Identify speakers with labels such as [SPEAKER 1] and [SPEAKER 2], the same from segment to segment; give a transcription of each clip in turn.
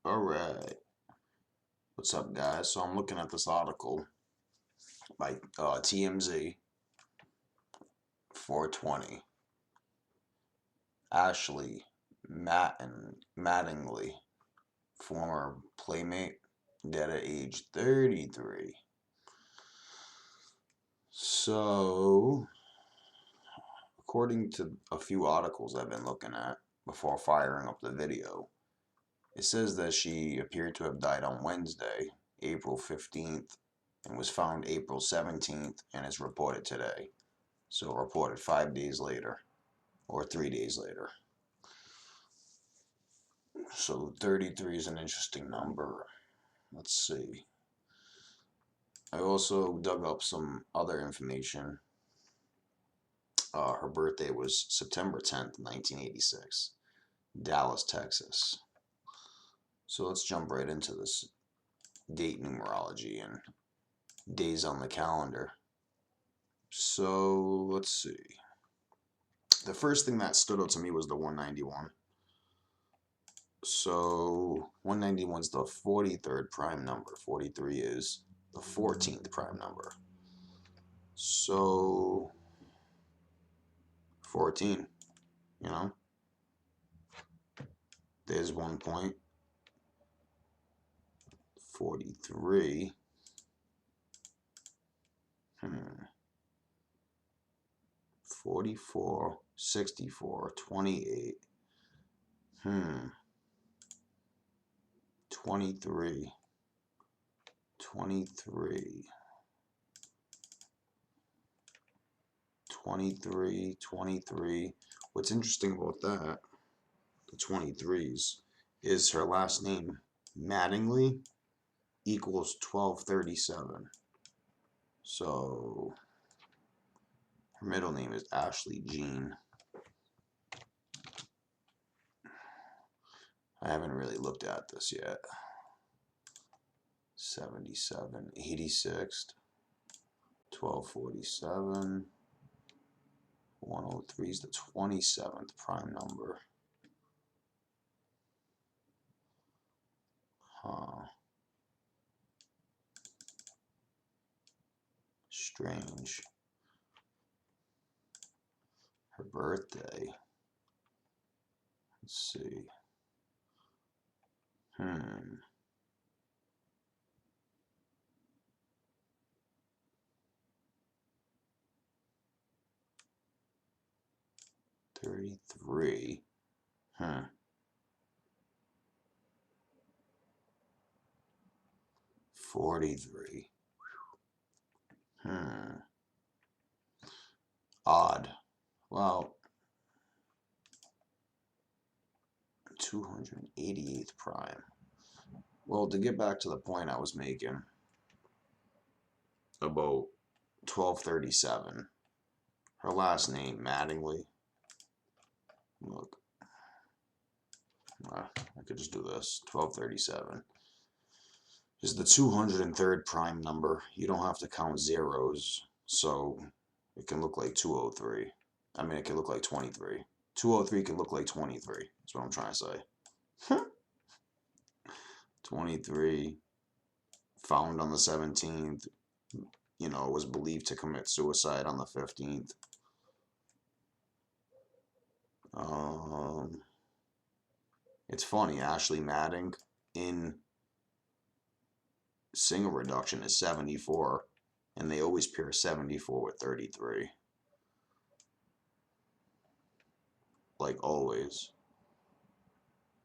[SPEAKER 1] Alright, what's up, guys? So I'm looking at this article by TMZ 420. Ashley Mattingly, former Playmate, dead at age 33. So, according to a few articles I've been looking at before firing up the video, it says that she appeared to have died on Wednesday, April 15th, and was found April 17th, and is reported today. So reported 5 days later, or 3 days later. So 33 is an interesting number. Let's see. I also dug up some other information. Her birthday was September 10th, 1986, Dallas, Texas. So let's jump right into this date numerology and days on the calendar. So let's see. The first thing that stood out to me was the 191. So 191 is the 43rd prime number. 43 is the 14th prime number. So 14, you know, there's 1 point. 43. 44, 64, 28. 23. 23. 23, 23. What's interesting about that, the 23s, is her last name, Mattingly, equals 1237. So her middle name is Ashley Jean. I haven't really looked at this yet. 77, 86, 1247. 103 is the 27th prime number. Huh. Strange. Her birthday. Let's see. 33. 43. Odd. Well, 288th prime. Well, to get back to the point I was making about 1237, her last name, Mattingly. Look, I could just do this. 1237 is the 203rd prime number. You don't have to count zeros, so it can look like 203. I mean, it can look like 23. 203 can look like 23. That's what I'm trying to say. 23, found on the 17th, was believed to commit suicide on the 15th. It's funny, Ashley Matting in single reduction is 74, and they always pair 74 with 33. Like always.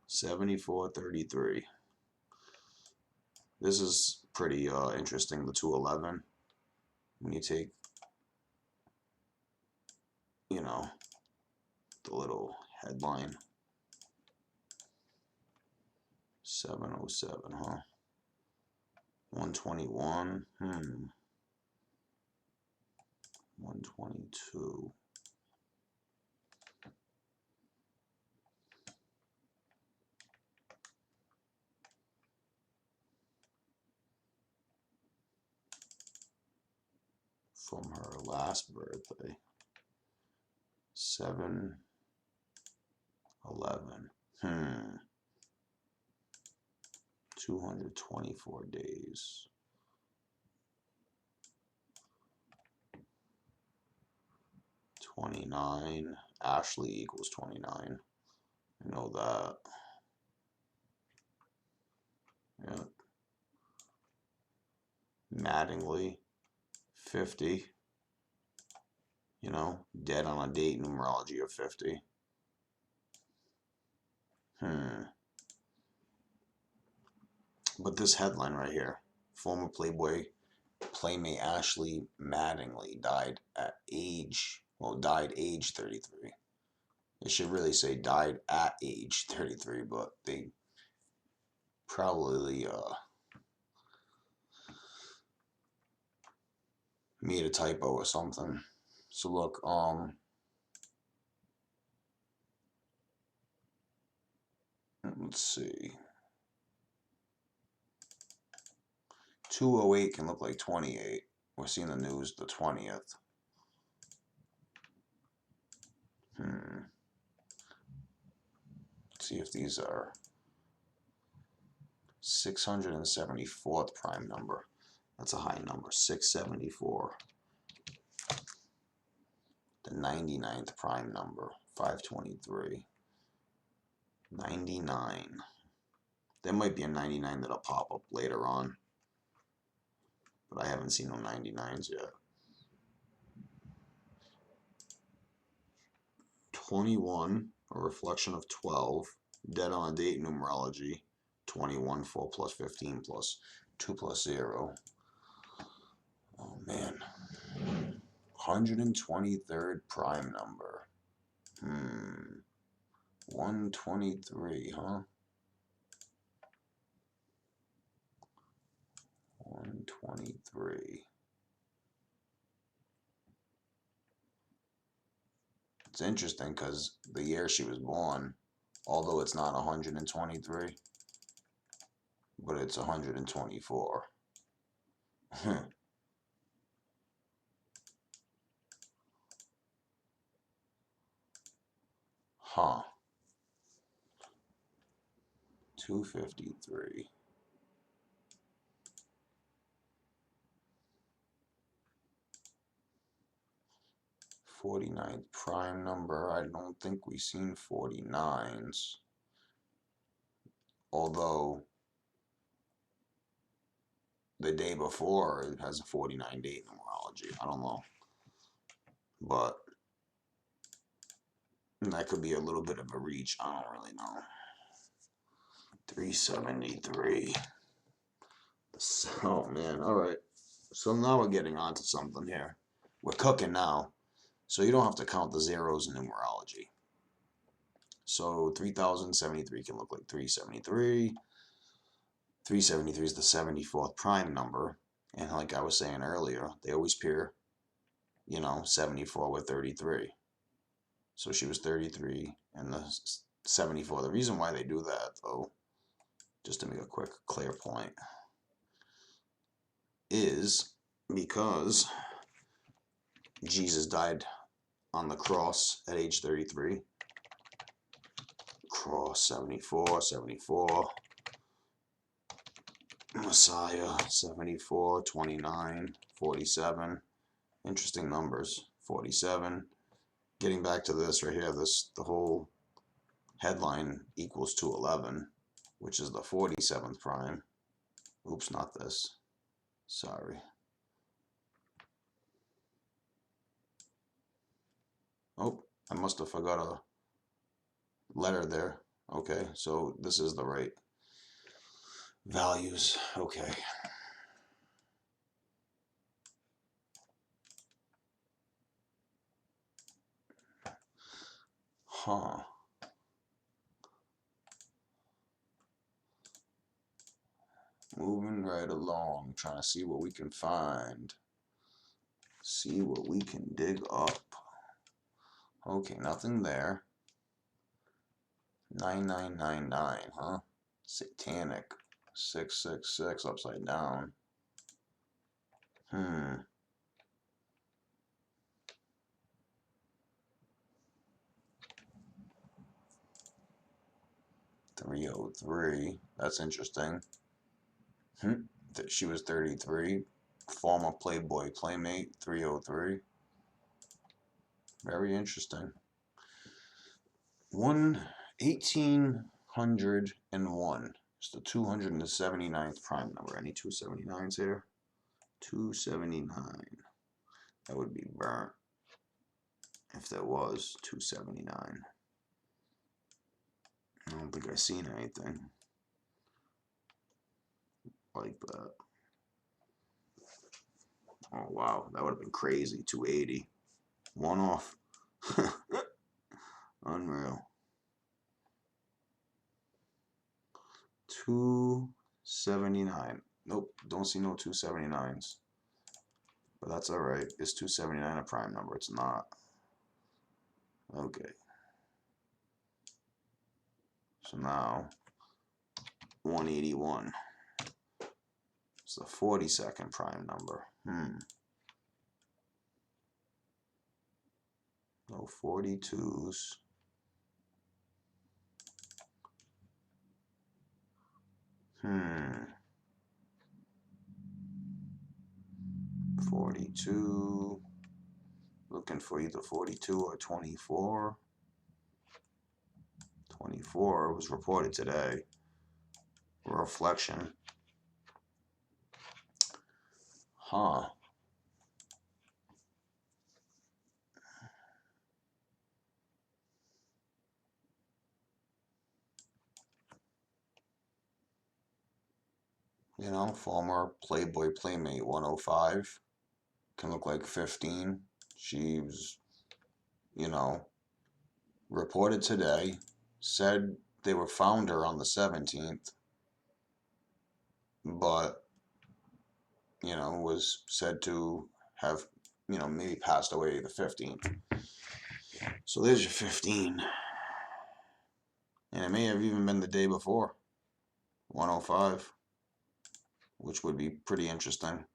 [SPEAKER 1] 74, 33. This is pretty interesting, the 211. When you take, the little headline. 707, huh? 121. 122. From her last birthday. 7/11. 224 days. 29. Ashley equals 29. I know that. Yep. Mattingly, 50. You know, dead on a date numerology of 50. But this headline right here, former Playboy Playmate Ashley Mattingly died age 33. It should really say died at age 33, but they probably made a typo or something. So look, let's see. 208 can look like 28. We're seeing the news the 20th. Let's see if these are 674th prime number. That's a high number. 674. The 99th prime number. 523. 99. There might be a 99 that'll pop up later on, but I haven't seen no 99s yet. 21, a reflection of 12, dead on date numerology, 21, 4 plus 15 plus 2 plus 0. Oh man. 123rd prime number. 123, huh? 123. It's interesting because the year she was born, although it's not 123, but it's 124. Huh. 253. 49th prime number. I don't think we've seen 49s. Although the day before it has a 49 date numerology. I don't know. But that could be a little bit of a reach. I don't really know. 373. Oh man, alright. So now we're getting on to something here. We're cooking now. So you don't have to count the zeros in numerology. So 3073 can look like 373. 373 is the 74th prime number. And like I was saying earlier, they always pair, 74 with 33. So she was 33 and the 74. The reason why they do that, though, just to make a quick clear point, is because Jesus died on the cross at age 33. Cross 74, 74. Messiah 74, 29, 47. Interesting numbers. 47. Getting back to this right here, the whole headline equals 211, which is the 47th prime. Oops, not this. Sorry. Oh, I must have forgot a letter there. Okay, so this is the right values. Okay. Huh. Moving right along, trying to see what we can find. See what we can dig up. Okay, nothing there. 9999, huh? Satanic. 666 upside down. 303. That's interesting. She was 33. Former Playboy Playmate, 303. Very interesting. 1801. It's the 279th prime number. Any 279s here? 279. That would be burnt if there was 279. I don't think I've seen anything like that. Oh wow, that would have been crazy. 280. One off. Unreal. 279. Nope, don't see no 279s. But that's alright. Is 279 a prime number? It's not. Okay. So now 181. It's the 42nd prime number. No 42s. 42. Looking for either 42 or 24. 24 was reported today. Reflection. Huh. You know, former Playboy Playmate 105. Can look like 15. She was, you know, reported today. Said they were found her on the 17th. But, you know, was said to have, you know, maybe passed away the 15th. So there's your 15. And it may have even been the day before. 105. Which would be pretty interesting.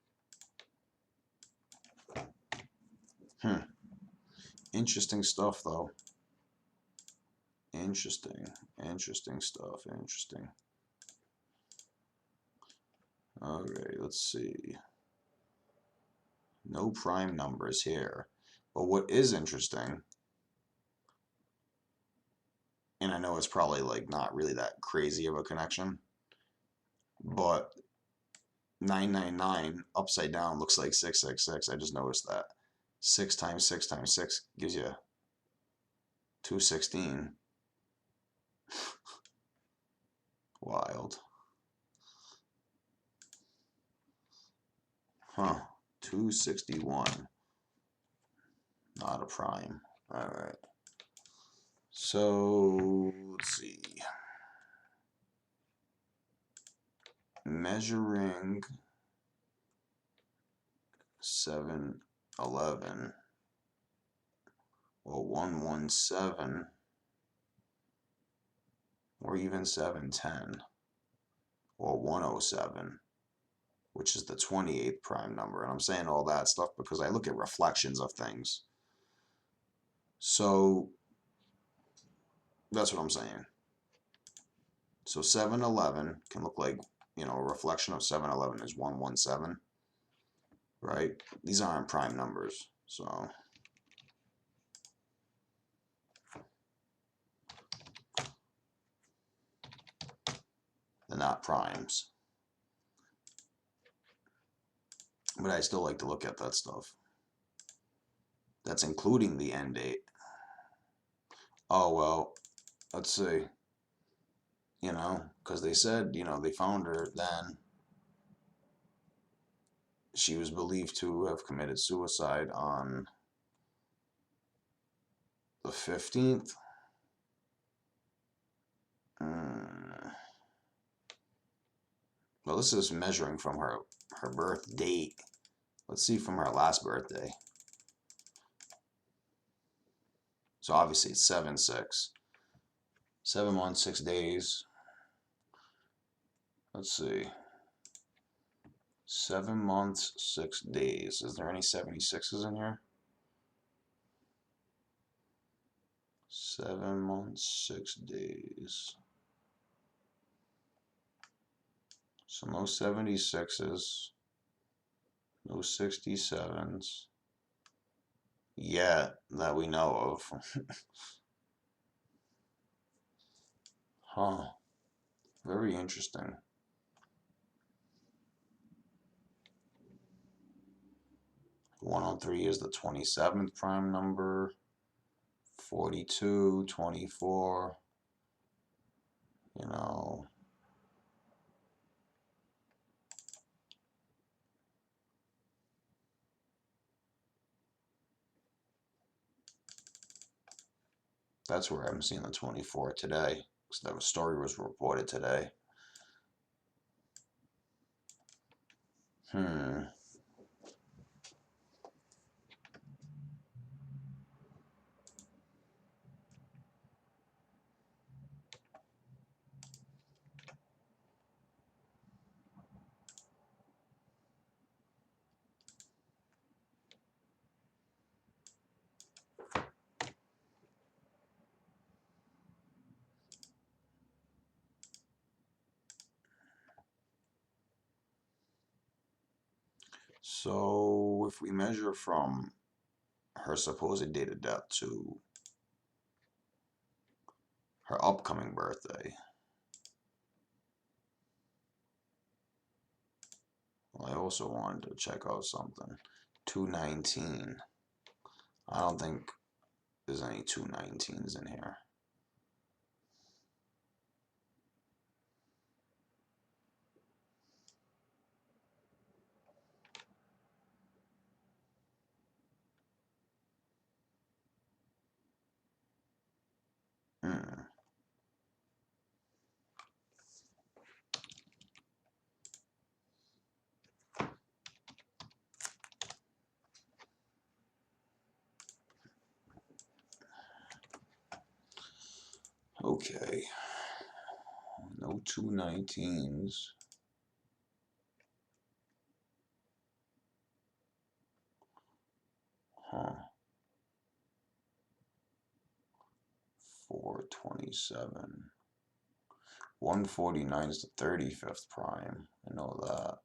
[SPEAKER 1] Interesting stuff, though. Interesting stuff. Interesting. Okay, let's see. No prime numbers here. But what is interesting, and I know it's probably like not really that crazy of a connection, but 999 upside down looks like 666. I just noticed that. 6 times 6 times 6 gives you 216. Wild. Huh. 261. Not a prime. Alright. So, let's see. Measuring 711 or 117 or even 710 or 107, which is the 28th prime number. And I'm saying all that stuff because I look at reflections of things. So that's what I'm saying. So 711 can look like, you know, a reflection of 711 is 117, right? These aren't prime numbers, so they're not primes. But I still like to look at that stuff. That's including the end date. Oh, well, let's see. You know, because they said, you know, they found her then. She was believed to have committed suicide on the 15th. Well, this is measuring from her birth date. Let's see from her last birthday. So obviously it's 7/6. 7 months, 6 days. Let's see. 7 months, 6 days. Is there any 76s in here? 7 months, 6 days. So no 76s, no 67s yet that we know of. Huh. Very interesting. 103 is the 27th prime number. 42, 24, you know. That's where I'm seeing the 24 today. Because that story was reported today. Hmm. So if we measure from her supposed date of death to her upcoming birthday, well, I also wanted to check out something. 219. I don't think there's any 219s in here. Hmm. Okay. No 219s. Huh. 427. 149 is the 35th prime. I know that.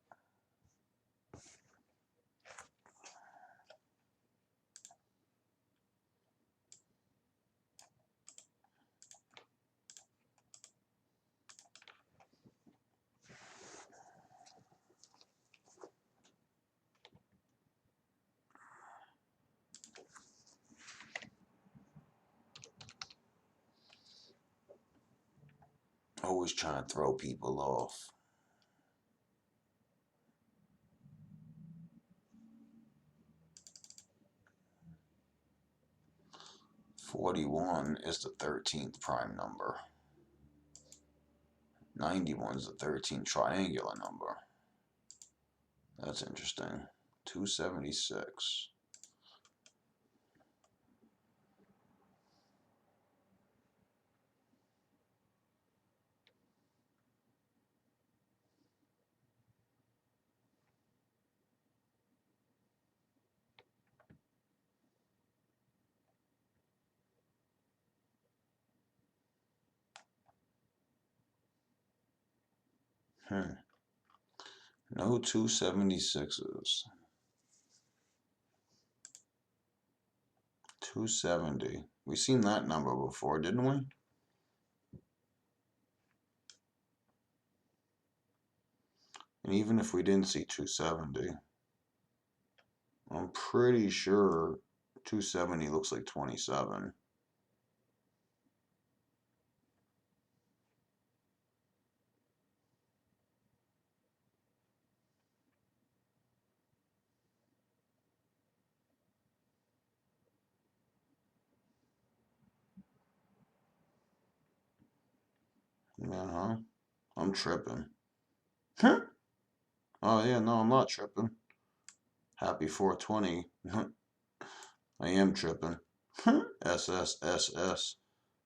[SPEAKER 1] Always trying to throw people off. 41 is the 13th prime number. 91 is the 13th triangular number. That's interesting. 276. No 276s. 270. We seen that number before, didn't we? And even if we didn't see 270, I'm pretty sure 270 looks like 27. Yeah, huh? I'm tripping. Oh, yeah, no, I'm not tripping. Happy 420. I am tripping. SSSS.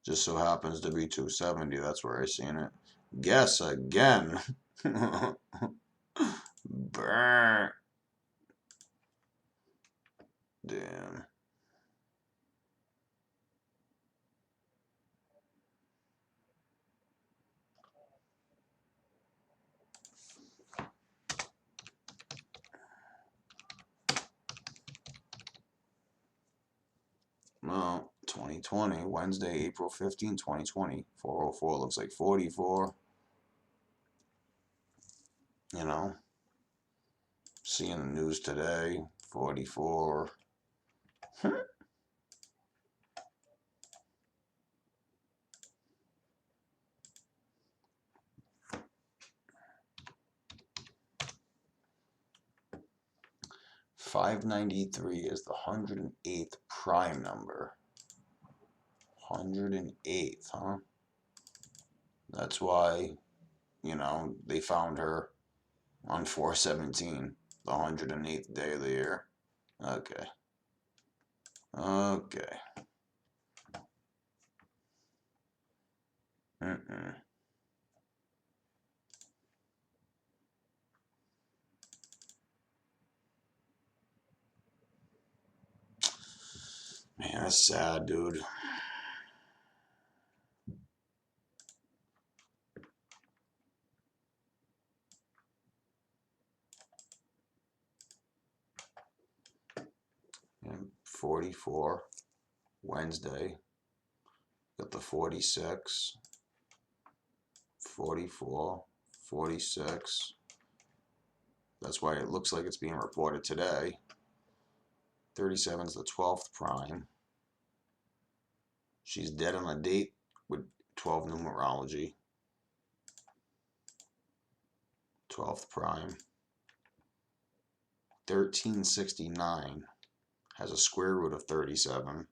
[SPEAKER 1] Just so happens to be 270. That's where I seen it. Guess again. Brr. Damn. 2020, Wednesday, April 15, 2020. 404 looks like 44. You know, seeing the news today, 44. 593 is the 108th prime number. 108th, huh? That's why, you know, they found her on 417, the 108th day of the year. Okay. Okay. Mm-mm. Man, that's sad, dude. And 44, Wednesday. Got the 46, 44, 46. That's why it looks like it's being reported today. 37 is the 12th prime. She's dead on a date with 12 numerology. 12th prime. 1369 has a square root of 37.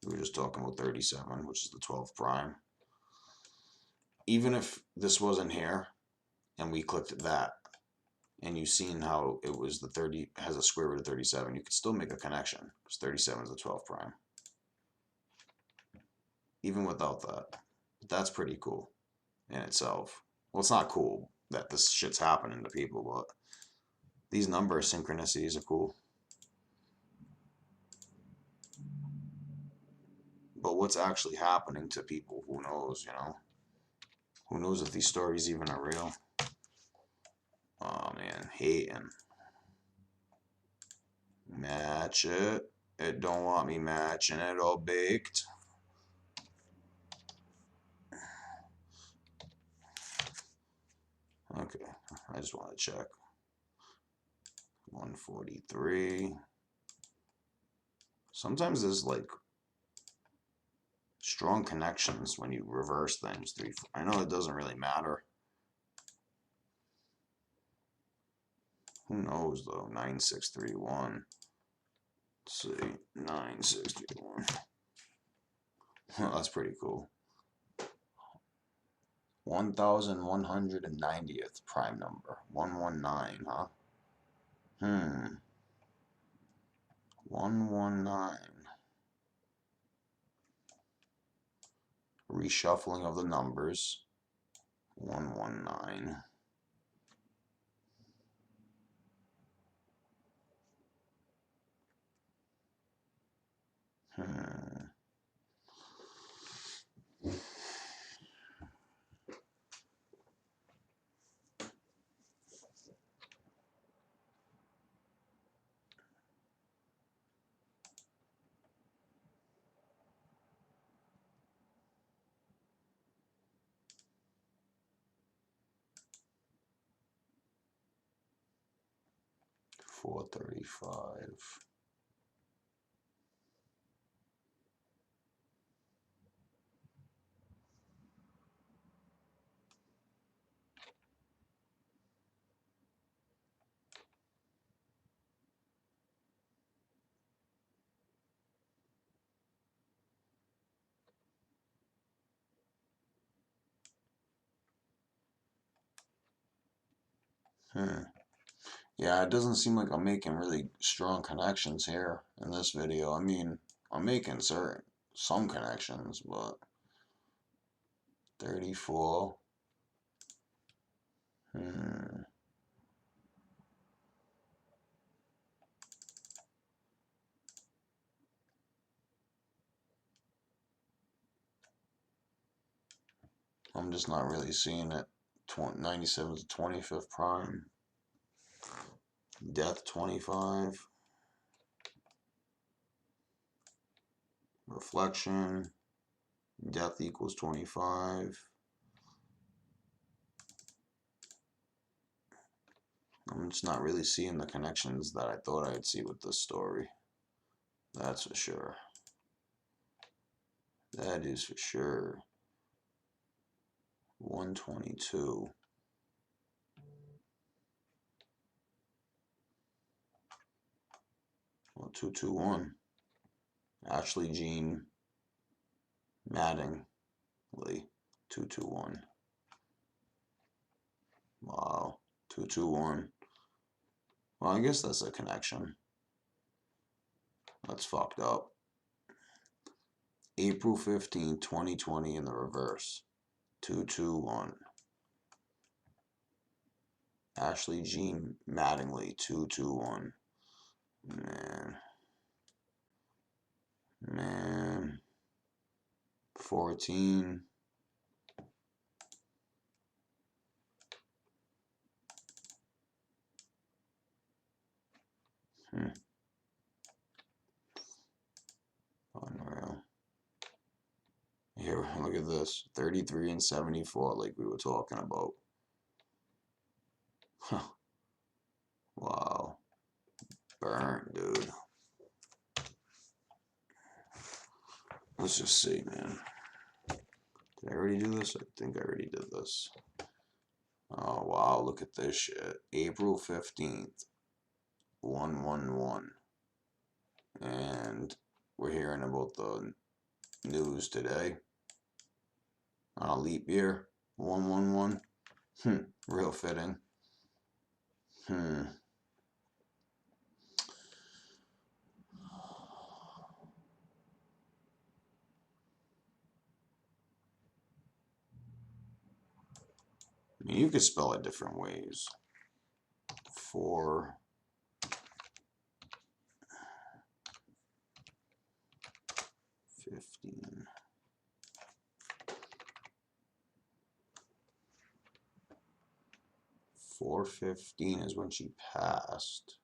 [SPEAKER 1] We were just talking about 37, which is the 12th prime. Even if this wasn't here and we clicked that and you've seen how it was the 30 has a square root of 37, you could still make a connection because 37 is the 12th prime. Even without that. That's pretty cool in itself. Well, it's not cool that this shit's happening to people, but these number synchronicities are cool. But what's actually happening to people, who knows, you know? Who knows if these stories even are real? Oh man, hating. Match it. It don't want me matching it all baked. Okay, I just want to check. 143. Sometimes there's like strong connections when you reverse things. I know it doesn't really matter. Who knows though? 9631. Let's see. 9631. That's pretty cool. 1190th prime number. 119, huh? 119. Reshuffling of the numbers. 119. Hmm. 435. Yeah, it doesn't seem like I'm making really strong connections here in this video. I mean, I'm making some connections, but 34. I'm just not really seeing it. 97 is the 25th prime. Death 25. reflection, death equals 25. I'm just not really seeing the connections that I thought I'd see with this story. That's for sure. That is for sure. 122. Well, 221. Ashley Jean Mattingly. 221. Wow. 221. Well, I guess that's a connection. That's fucked up. April 15, 2020 in the reverse. 221. Ashley Jean Mattingly. 221. Man. 14. Unreal. Here, look at this. 33 and 74, like we were talking about. Huh. Wow. Burnt, dude. Let's just see, man. Did I already do this? I think I already did this. Oh, wow. Look at this shit. April 15th. 111. And we're hearing about the news today. On a leap year. 111. Real fitting. I mean, you could spell it different ways. 4 15. 4/15 is when she passed.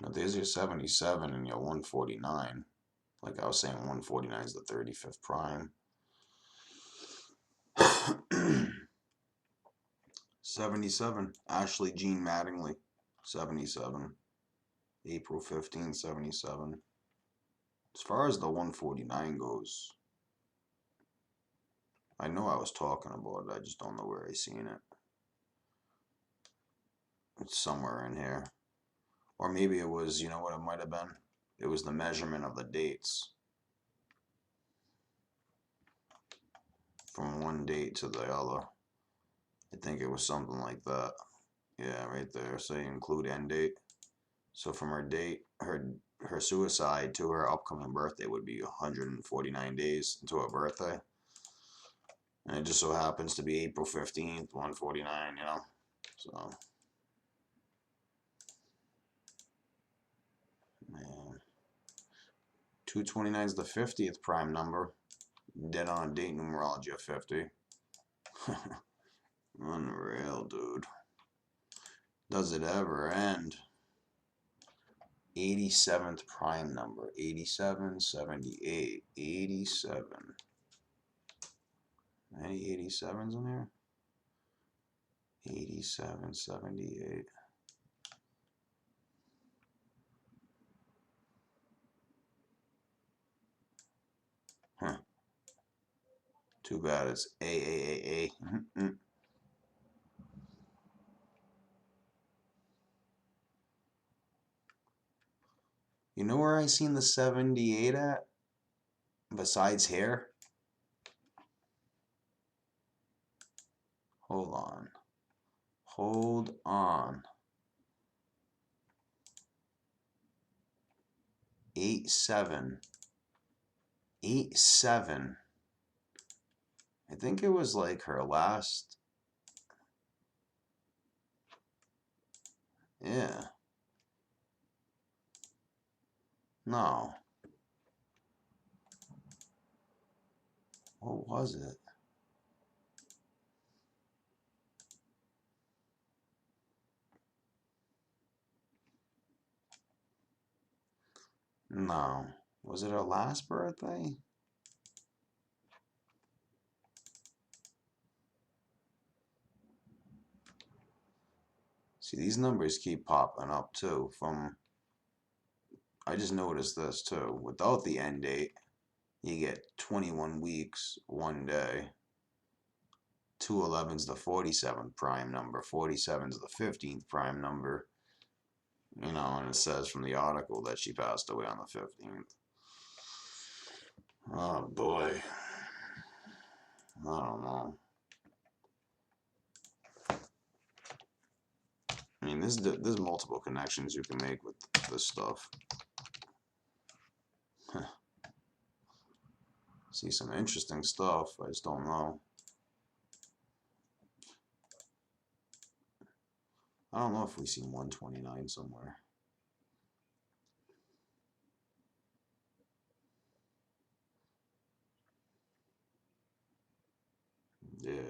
[SPEAKER 1] Now there's your 77 and your 149. Like I was saying, 149 is the 35th prime. 77. Ashley Jean Mattingly. 77. April 15, 77. As far as the 149 goes, I know I was talking about it. I just don't know where I seen it. It's somewhere in here. Or maybe it was, you know what it might have been? It was the measurement of the dates. From one date to the other. I think it was something like that. Yeah, right there. Say include end date. So from her date, her suicide to her upcoming birthday would be 149 days until her birthday. And it just so happens to be April 15th, 149, you know? So, man. 229 is the 50th prime number. Dead on date numerology of 50. Unreal, dude. Does it ever end? 87th prime number. 87, 78. 87. Any 87s in there? 87, 78. Huh. Too bad it's A. You know where I seen the 78 at? Besides here? Hold on. Hold on. 8-7. 8-7. I think it was like her last. Yeah. No. What was it? No. Was it her last birthday? See, these numbers keep popping up too. I just noticed this too. Without the end date, you get 21 weeks, 1 day. 211's the 47th prime number. 47's the 15th prime number. You know, and it says from the article that she passed away on the 15th. Oh boy. I don't know. I mean, there's multiple connections you can make with this stuff. See some interesting stuff. I just don't know. I don't know if we see 129 somewhere. Yeah.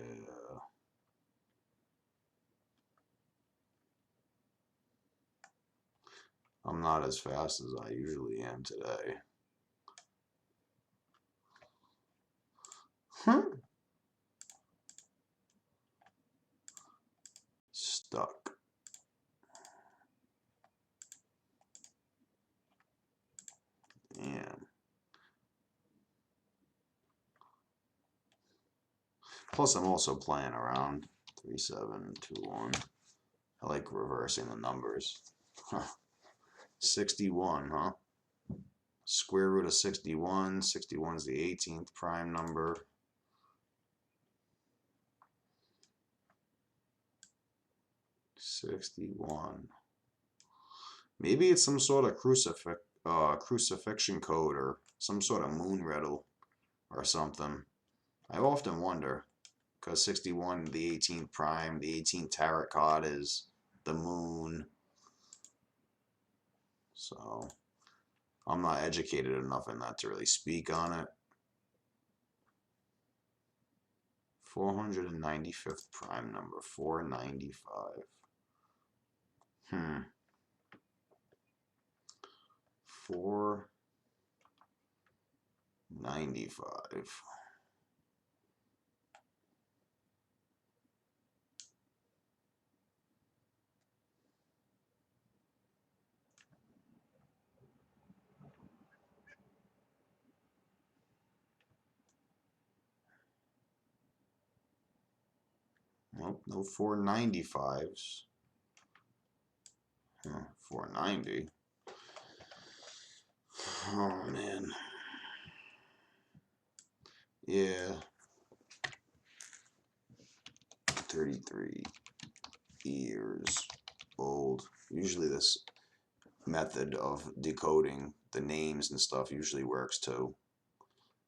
[SPEAKER 1] I'm not as fast as I usually am today. Stuck. Damn. Plus, I'm also playing around. 3, 7, 2, 1. I like reversing the numbers. 61, huh? Square root of 61. 61 is the 18th prime number. 61. Maybe it's some sort of crucifixion code or some sort of moon riddle or something. I often wonder, because 61, the 18th prime, the 18th tarot card is the moon. So I'm not educated enough in that to really speak on it. 495th prime number, 495. 495. Nope, no 495s. 490. Oh man. Yeah. 33 years old. Usually this method of decoding the names and stuff usually works too.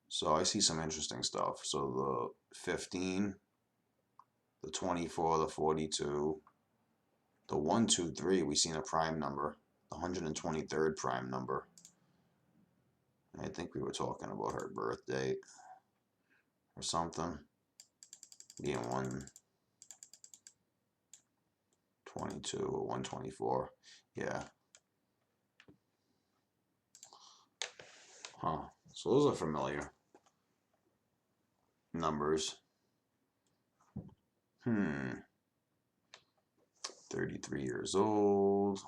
[SPEAKER 1] So I see some interesting stuff. So the 15, the 24, the 42, the 123, we seen a prime number, the 123rd prime number. I think we were talking about her birth date or something. Being 122 or 124. Yeah. Huh. So those are familiar numbers. 33 years old.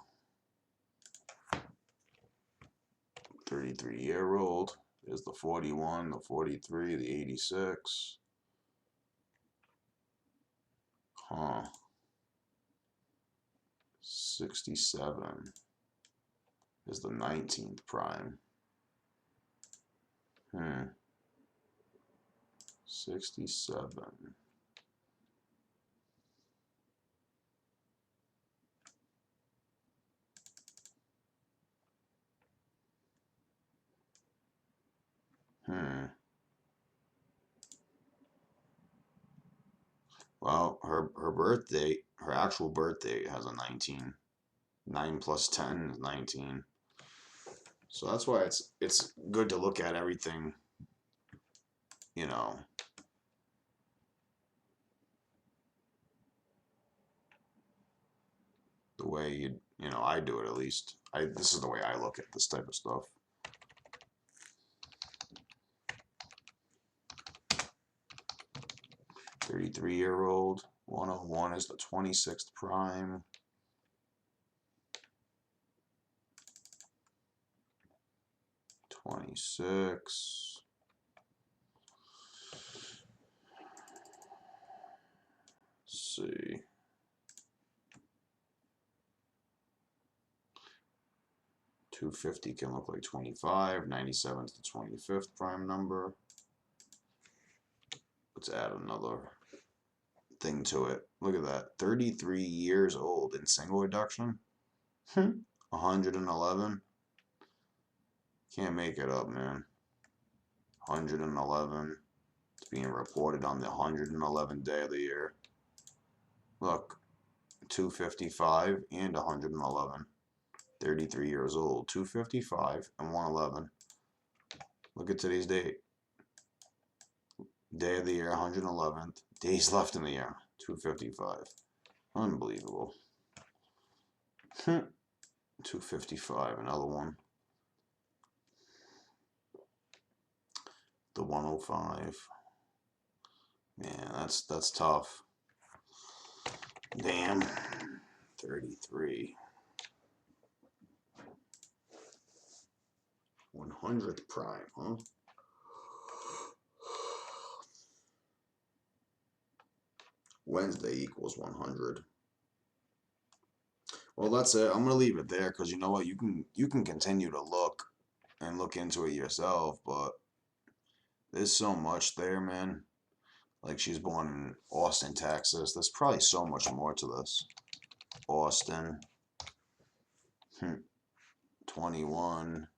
[SPEAKER 1] 33-year-old. There's the 41, the 43, the 86. Huh. 67 is the 19th prime. 67. Well, her birthday, her actual birthday has a 19. 9 plus 10 is 19. So that's why it's good to look at everything, you know, the way I do it at least. This is the way I look at this type of stuff. 33-year-old, 101 is the 26th prime. 26. Let's see. 250 can look like 25. 97 is the 25th prime number. Let's add another thing to it. Look at that. 33 years old in single adduction. 111. Can't make it up, man. 111. It's being reported on the 111th day of the year. Look, 255 and 111. 33 years old. 255 and 111. Look at today's date. Day of the year, 111th. Days left in the year, 255. Unbelievable. 255, another one. The 105. Man, that's tough. Damn. 33. 100th prime, huh? Wednesday equals 100. Well, that's it. I'm gonna leave it there because you know what? You can continue to look and look into it yourself, but there's so much there, man. Like she's born in Austin, Texas. There's probably so much more to this. Austin, 21,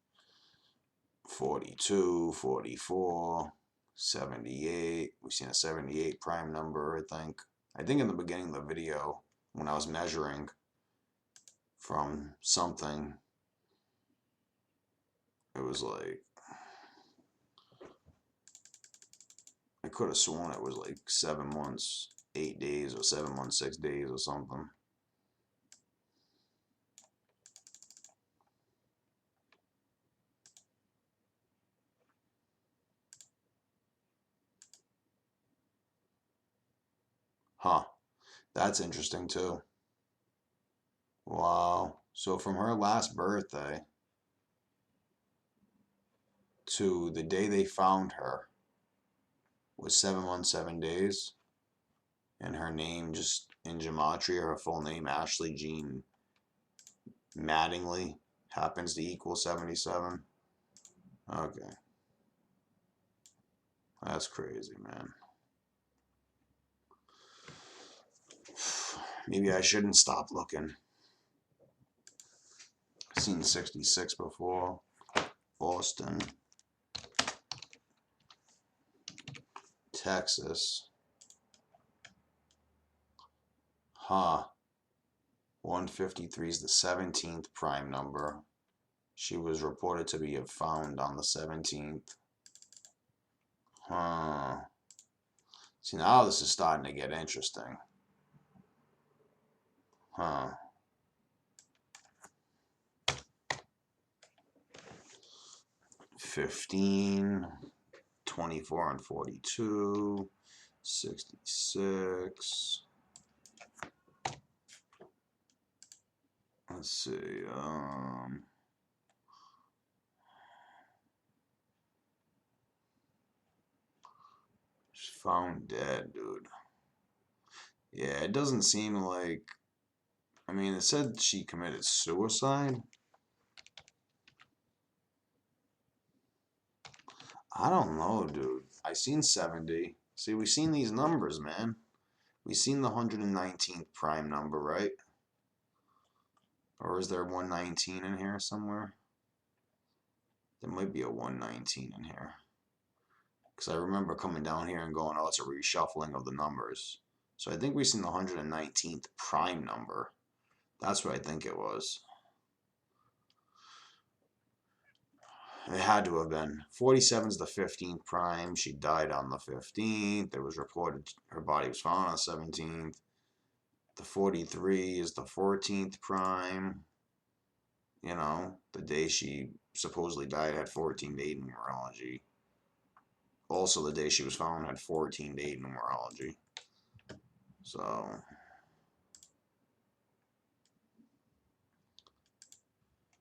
[SPEAKER 1] 42, 44, 78. We've seen a 78 prime number, I think. I think in the beginning of the video, when I was measuring from something, it was like, I could have sworn it was like 7 months, 8 days, or 7 months, 6 days, or something. Huh. That's interesting too. Wow. So from her last birthday to the day they found her was 7 months, 7 days. And her name just in gematria, her full name, Ashley Jean Mattingly, happens to equal 77. Okay. That's crazy, man. Maybe I shouldn't stop looking. I've seen 66 before. Boston. Texas. Huh. 153 is the 17th prime number. She was reported to be found on the 17th. Huh. See, now this is starting to get interesting. Huh. 15, 24 and 42, 66. Let's see, she's found dead, dude. Yeah, it doesn't seem like, I mean, it said she committed suicide. I don't know, dude. I seen 70. See, we seen these numbers, man. We seen the 119th prime number, right? Or is there 119 in here somewhere? There might be a 119 in here. Because I remember coming down here and going, oh, it's a reshuffling of the numbers. So I think we seen the 119th prime number. That's what I think it was. It had to have been. 47 is the 15th prime. She died on the 15th. It was reported her body was found on the 17th. The 43 is the 14th prime. You know, the day she supposedly died had 14 to 8 numerology. Also, the day she was found had 14 to 8 numerology. So,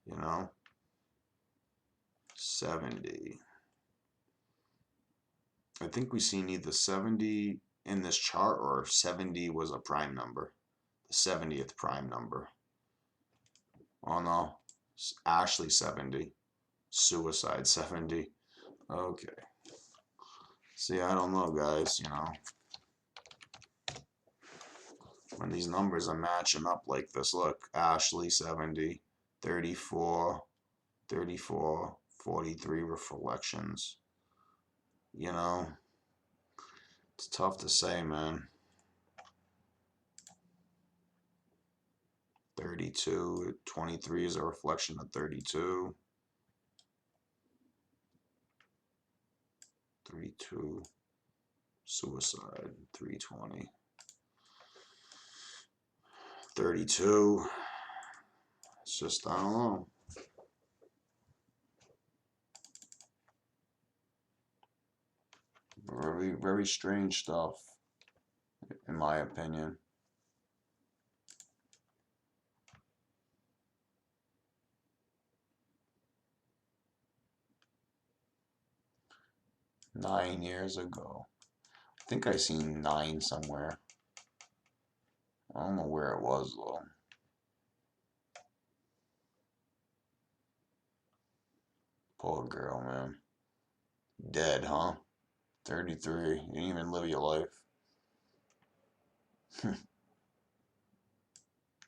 [SPEAKER 1] you know, 70. I think we seen either 70 in this chart or 70 was a prime number. The 70th prime number. Oh no, Ashley 70. Suicide 70. Okay. See, I don't know, guys, you know. When these numbers are matching up like this, look, Ashley 70, 34, 34, 43 reflections. You know, it's tough to say, man. 32, 23 is a reflection of 32. 32, suicide, 320. 32. It's just, I don't know. Very, very strange stuff, in my opinion. $9 years ago. I think I seen 9 somewhere. I don't know where it was though. Poor girl, man. Dead, huh? 33. You didn't even live your life.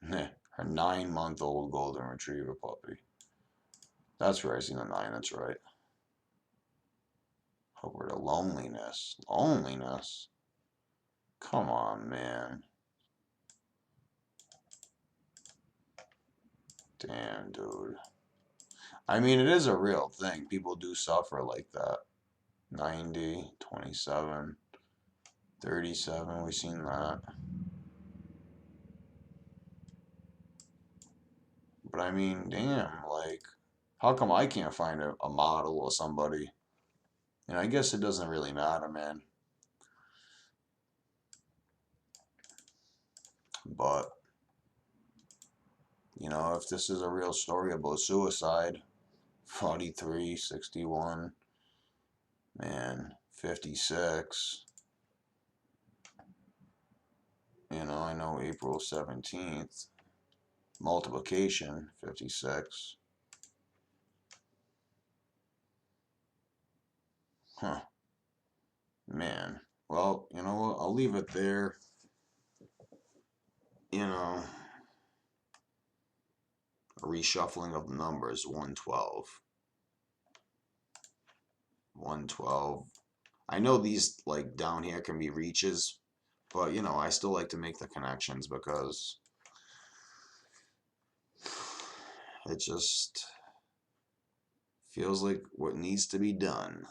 [SPEAKER 1] Her 9-month-old golden retriever puppy. That's where I seen the 9, that's right. Over to loneliness. Loneliness? Come on, man. Damn, dude. I mean, it is a real thing. People do suffer like that. 90, 27, 37. We've seen that. But I mean, damn, like, how come I can't find a model or somebody? And I guess it doesn't really matter, man. But, you know, if this is a real story about suicide, 43, 61, man, 56. You know, I know April 17th. Multiplication, 56. Huh. Man. Well, you know what? I'll leave it there. You know, a reshuffling of the numbers, 112. 112. I know these, like, down here can be reaches, but, you know, I still like to make the connections because it just feels like what needs to be done.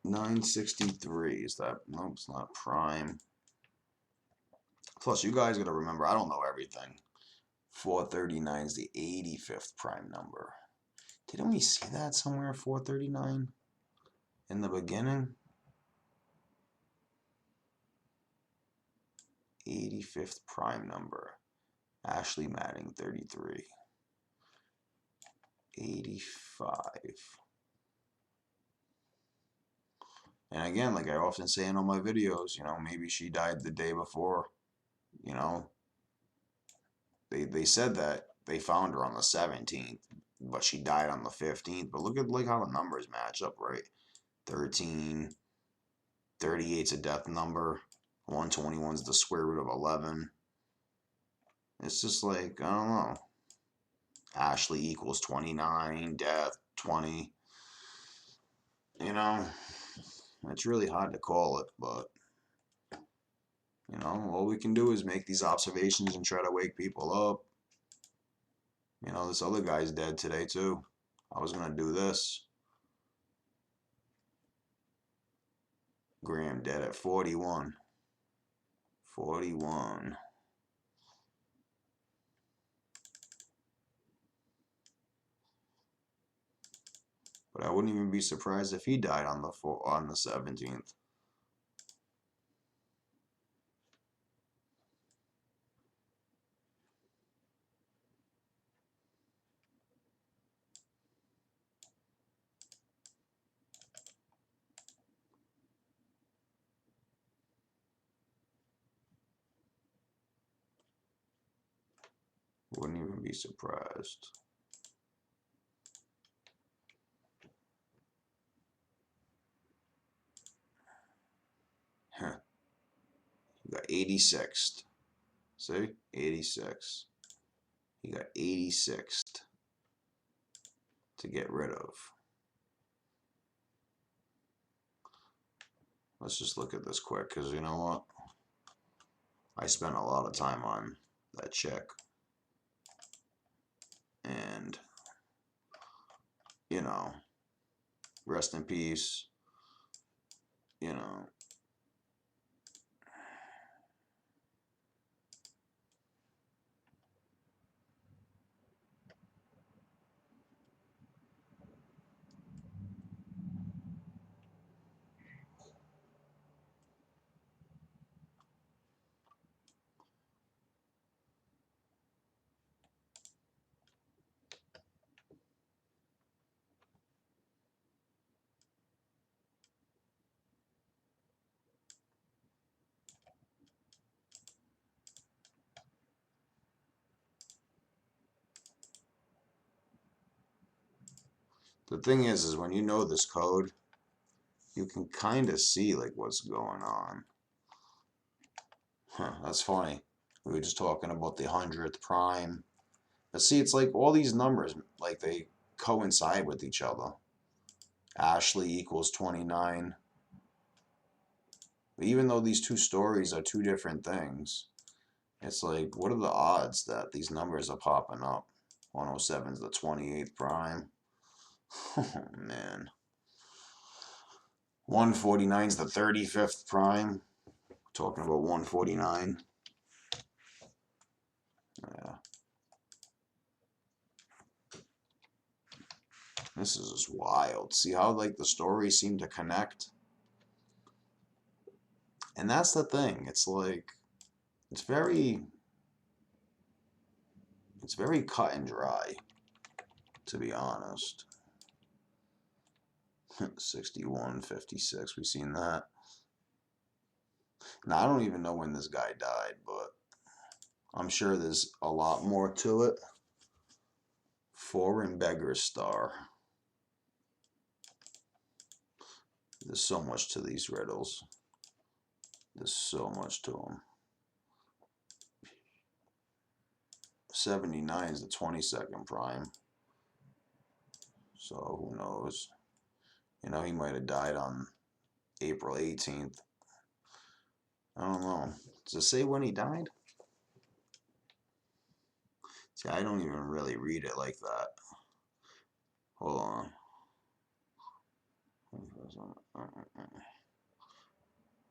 [SPEAKER 1] 963, is that? Nope, it's not prime. Plus, you guys got to remember, I don't know everything. 439 is the 85th prime number. Didn't we see that somewhere, 439? In the beginning? 85th prime number. Ashley Matting, 33. 85. And again, like I often say in all my videos, you know, maybe she died the day before. You know, they said that they found her on the 17th, but she died on the 15th. But look at like how the numbers match up, right? 13, 38's a death number. 121's the square root of 11. It's just like, I don't know. Ashley equals 29, death 20. You know, it's really hard to call it, but You know, all we can do is make these observations and try to wake people up. You know, this other guy's dead today too. I was gonna do this. Graham dead at 41. 41. But I wouldn't even be surprised if he died on the 17th. Wouldn't even be surprised. Huh. You got 86th. See? 86. You got 86th to get rid of. Let's just look at this quick, because you know what? I spent a lot of time on that chick. And, you know, rest in peace. You know. The thing is when you know this code, you can kind of see like what's going on. Huh, that's funny. We were just talking about the 100th prime. But see, it's like all these numbers, like they coincide with each other. Ashley equals 29. But even though these two stories are two different things, it's like, what are the odds that these numbers are popping up? 107 is the 28th prime. Oh, man. 149 is the 35th prime. Talking about 149. Yeah. This is just wild. See how like the stories seem to connect? And that's the thing. It's like it's very cut and dry, to be honest. 61, 56, we've seen that. Now I don't even know when this guy died, but I'm sure there's a lot more to it. Foreign Beggars star. There's so much to these riddles. There's so much to them. 79 is the 22nd prime. So who knows? You know, he might have died on April 18th. I don't know. Does it say when he died? See, I don't even really read it like that. Hold on.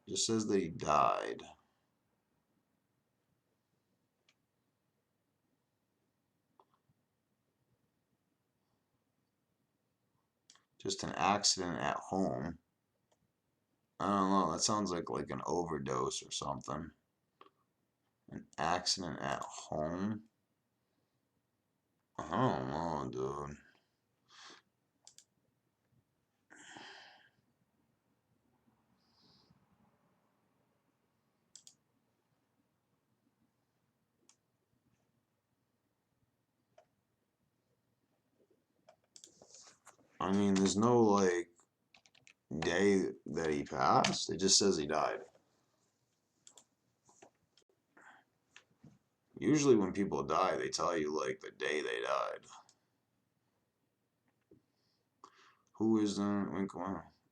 [SPEAKER 1] It just says that he died. Just an accident at home. I don't know. That sounds like an overdose or something. An accident at home? I don't know, dude. I mean, there's no like day that he passed. It just says he died. Usually when people die, they tell you like the day they died. Who is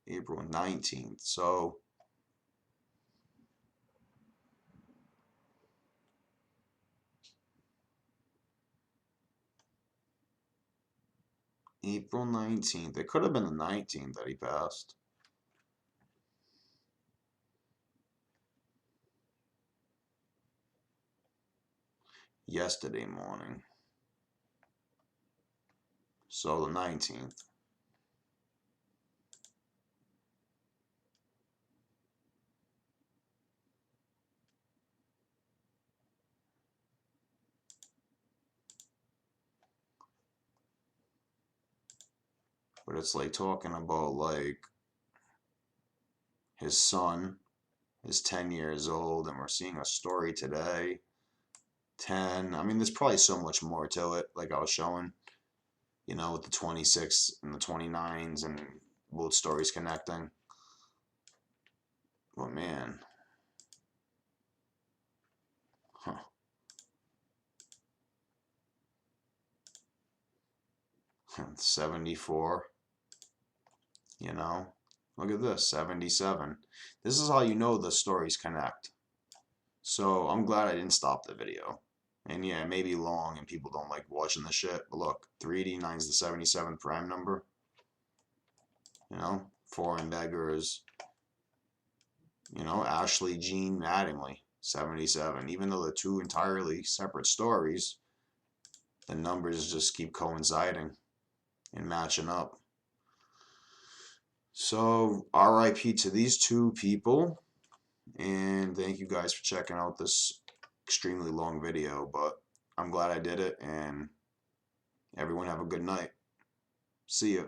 [SPEAKER 1] April 19th. So April 19th. It could have been the 19th that he passed. Yesterday morning. So the 19th. But it's like talking about like his son is 10 years old, and we're seeing a story today. 10. I mean, there's probably so much more to it, like I was showing, with the 26 and the 29s and both stories connecting. But man, huh. 74, Look at this, 77. This is how you know the stories connect. So I'm glad I didn't stop the video. And yeah, it may be long and people don't like watching the shit, but look, 389 is the 77th prime number. 4 in Beggars. Ashley Jean Mattingly, 77. Even though they're two entirely separate stories, the numbers just keep coinciding and matching up. So RIP to these two people, and thank you guys for checking out this extremely long video, but I'm glad I did it, and everyone have a good night. See ya.